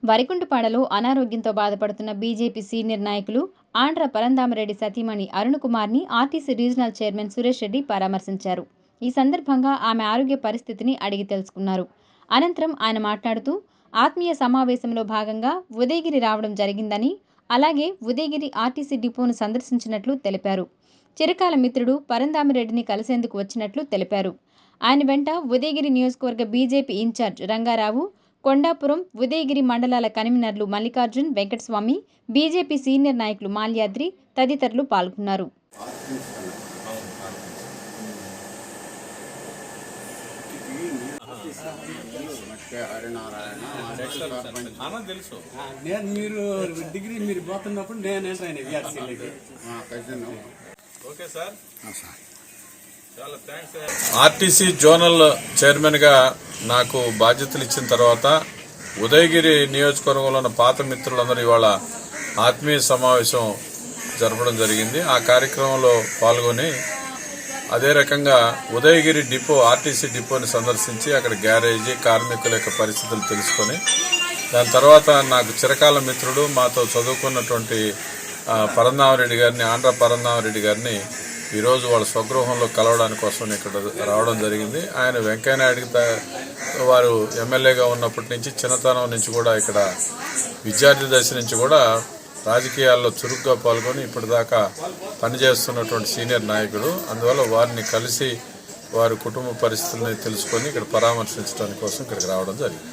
వరికుంటపాడలో అనారోగ్యంతో బాధపడుతున్న BJP senior నాయకులు ఆండ్ర పరంధామరెడ్డి సతీమణి అరుణ్ కుమార్ని RTC regional chairman Suresh Reddy పరామర్శించారు. ఈ సందర్భంగా ఆమె ఆరోగ్య పరిస్థితిని అడిగి తెలుసుకున్నారు. అనంతరం ఆయన మాట్లాడుతూ ఆత్మీయ సమావేశంలో భాగంగా ఉదయగిరి రావడం జరిగిందని, అలాగే ఉదయగిరి ఆర్టీసీ డిపోను సందర్శించినట్లు తెలిపారు. చిరకాల మిత్రుడు పరంధామరెడ్డిని కలిసేందుకు వచ్చినట్లు తెలిపారు. ఆయన వెంట ఉదయగిరి నియోజకవర్గ బీజేపీ ఇన్ఛార్జ్ రంగారావు, కొండాపురం, ఉదయగిరి మండలాల కన్వీనర్లు మల్లికార్జున్, వెంకటస్వామి, బీజేపీ సీనియర్ నాయకులు మాల్యాద్రి తదితరులు పాల్గొన్నారు. మీరు పోతున్నప్పుడు ఆర్టీసీ జోనల్ చైర్మన్గా నాకు బాధ్యతలు ఇచ్చిన తర్వాత ఉదయగిరి నియోజకవర్గంలో ఉన్న పాత మిత్రులందరూ ఇవాళ ఆత్మీయ సమావేశం జరపడం జరిగింది. ఆ కార్యక్రమంలో పాల్గొని అదే రకంగా ఉదయగిరి డిపో ఆర్టీసీ డిపోని సందర్శించి అక్కడ గ్యారేజీ కార్మికుల యొక్క పరిస్థితులు తెలుసుకొని దాని తర్వాత నాకు చిరకాల మిత్రుడు మాతో చదువుకున్నటువంటి పరంధామరెడ్డి గారిని, ఆంధ్ర పరంధామరెడ్డి గారిని ఈరోజు వాళ్ళ స్వగృహంలో కలవడానికి కోసం ఇక్కడ రావడం జరిగింది. ఆయన వెంకయ్యనాయుడికి వారు ఎమ్మెల్యేగా ఉన్నప్పటి నుంచి చిన్నతనం నుంచి కూడా ఇక్కడ విద్యార్థి దశ నుంచి కూడా రాజకీయాల్లో చురుగ్గా పాల్గొని ఇప్పటిదాకా పనిచేస్తున్నటువంటి సీనియర్ నాయకుడు. అందువల్ల వారిని కలిసి వారి కుటుంబ పరిస్థితుల్ని తెలుసుకొని ఇక్కడ పరామర్శించడానికి కోసం ఇక్కడికి రావడం జరిగింది.